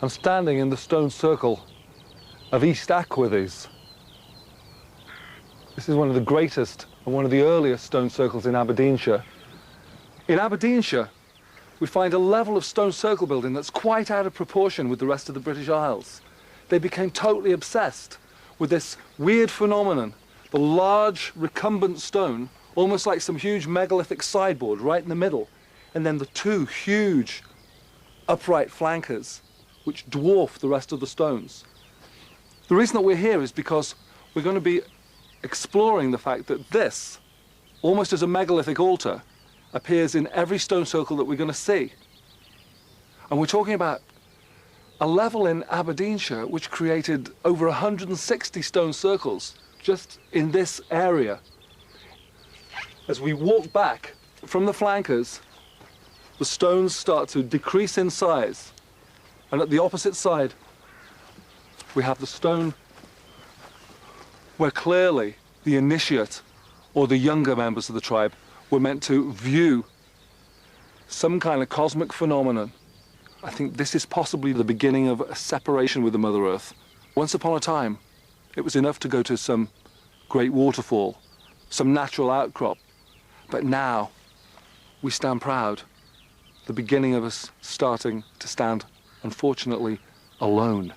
I'm standing in the stone circle of East Aquharthies. This is one of the greatest and one of the earliest stone circles in Aberdeenshire. In Aberdeenshire, we find a level of stone circle building that's quite out of proportion with the rest of the British Isles. They became totally obsessed with this weird phenomenon, the large recumbent stone, almost like some huge megalithic sideboard right in the middle, and then the two huge upright flankers which dwarf the rest of the stones. The reason that we're here is because we're going to be exploring the fact that this, almost as a megalithic altar, appears in every stone circle that we're going to see. And we're talking about a level in Aberdeenshire which created over 160 stone circles just in this area. As we walk back from the flankers, the stones start to decrease in size. And at the opposite side, we have the stone where clearly the initiate or the younger members of the tribe were meant to view some kind of cosmic phenomenon. I think this is possibly the beginning of a separation with the Mother Earth. Once upon a time, it was enough to go to some great waterfall, some natural outcrop. But now, we stand proud, the beginning of us starting to stand, unfortunately, alone.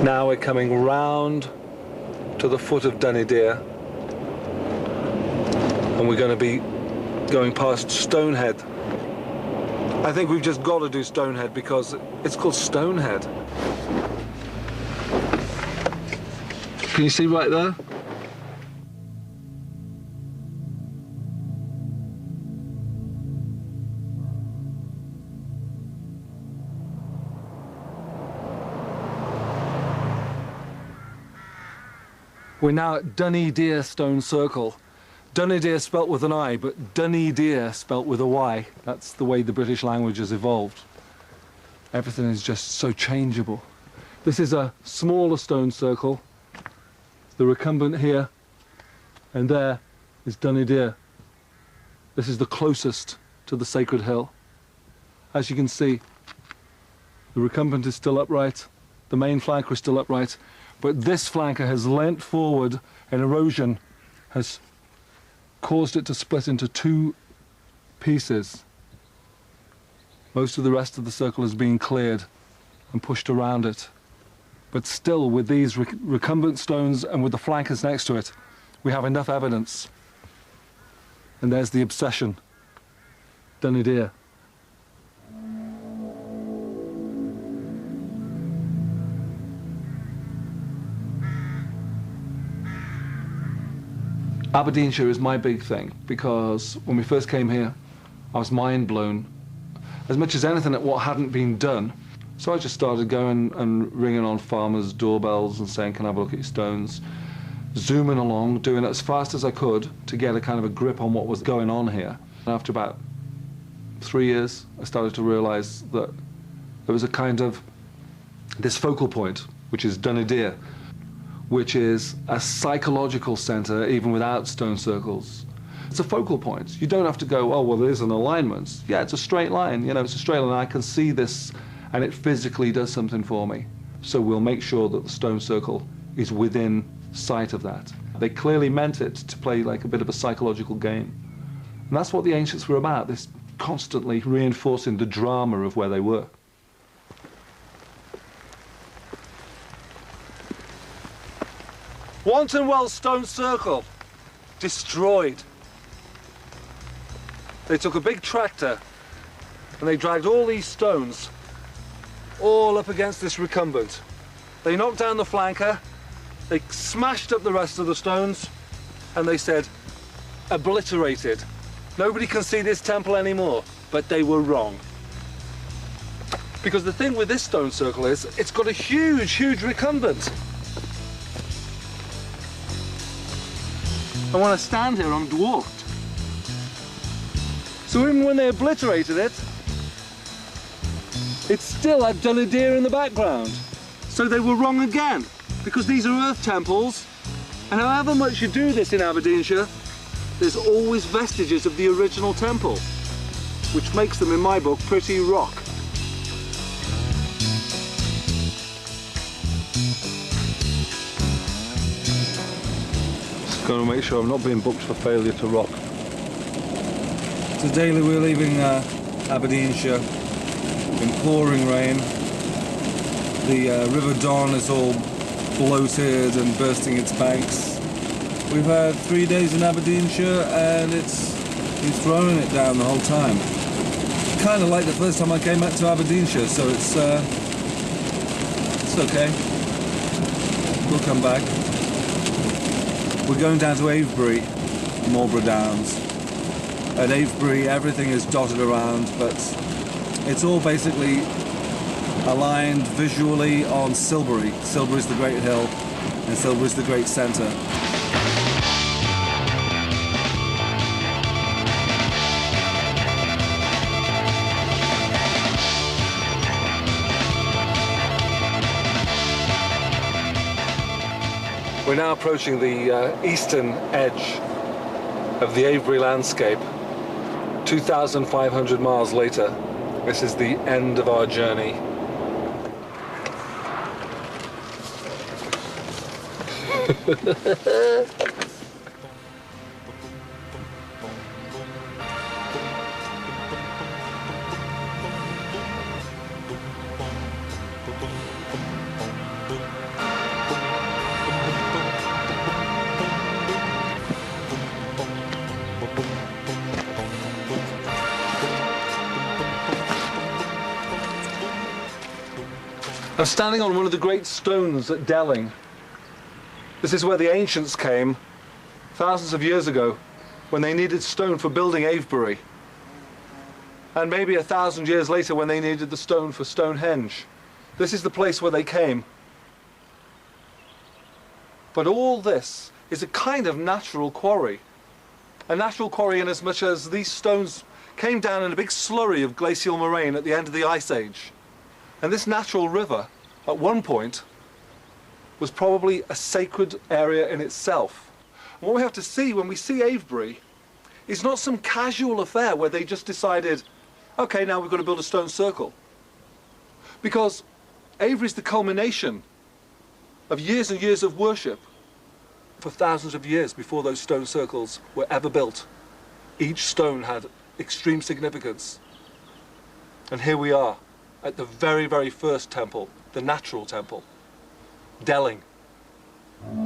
Now we're coming round to the foot of Dunnydeer, and we're going to be going past Stonehead. I think we've just got to do Stonehead because it's called Stonehead. Can you see right there? We're now at Dunnydeer Stone Circle. Dunnydeer spelt with an I, but Dunnydeer spelt with a Y. That's the way the British language has evolved. Everything is just so changeable. This is a smaller stone circle. The recumbent here and there is Dunnydeer. This is the closest to the sacred hill. As you can see, the recumbent is still upright, the main flanker is still upright, but this flanker has leant forward and erosion has caused it to split into two pieces. Most of the rest of the circle has been cleared and pushed around it. But still, with these recumbent stones and with the flankers next to it, we have enough evidence. And there's the obsession, Dunnydeer. Aberdeenshire is my big thing because when we first came here, I was mind blown as much as anything at what hadn't been done. So I just started going and ringing on farmers' doorbells and saying, can I have a look at your stones? Zooming along, doing it as fast as I could to get a kind of a grip on what was going on here. And after about 3 years, I started to realize that there was a kind of this focal point, which is Dunnydeer, which is a psychological center even without stone circles. It's a focal point. You don't have to go, oh, well, there's an alignment. Yeah, it's a straight line. You know, it's a straight line. I can see this, and it physically does something for me. So we'll make sure that the stone circle is within sight of that. They clearly meant it to play like a bit of a psychological game. And that's what the ancients were about, this constantly reinforcing the drama of where they were. Wantonwell Stone Circle, destroyed. They took a big tractor and they dragged all these stones all up against this recumbent. They knocked down the flanker, they smashed up the rest of the stones, and they said, obliterated. Nobody can see this temple anymore, but they were wrong. Because the thing with this stone circle is, it's got a huge, huge recumbent. And when I stand here, I'm dwarfed. So even when they obliterated it, It still had Dunnydeer in the background. So they were wrong again, because these are earth temples, and however much you do this in Aberdeenshire, there's always vestiges of the original temple, which makes them, in my book, pretty rock. Just going to make sure I'm not being booked for failure to rock. So daily we're leaving Aberdeenshire in pouring rain. The River Don is all bloated and bursting its banks. We've had 3 days in Aberdeenshire and it's throwing it down the whole time. Kind of like the first time I came back to Aberdeenshire, so it's okay. We'll come back. We're going down to Avebury, Marlborough Downs. At Avebury everything is dotted around, but it's all basically aligned visually on Silbury. Silbury's the great hill and Silbury's the great centre. We're now approaching the eastern edge of the Avebury landscape. 2,500 miles later, this is the end of our journey. I'm standing on one of the great stones at Delling. This is where the ancients came thousands of years ago when they needed stone for building Avebury. And maybe 1,000 years later when they needed the stone for Stonehenge. This is the place where they came. But all this is a kind of natural quarry. A natural quarry in as much as these stones came down in a big slurry of glacial moraine at the end of the Ice Age. And this natural river, at one point, was probably a sacred area in itself. And what we have to see when we see Avebury is not some casual affair where they just decided, okay, now we've got to build a stone circle. Because Avebury is the culmination of years and years of worship for thousands of years before those stone circles were ever built. Each stone had extreme significance. And here we are at the very, very first temple, the natural temple, Delling.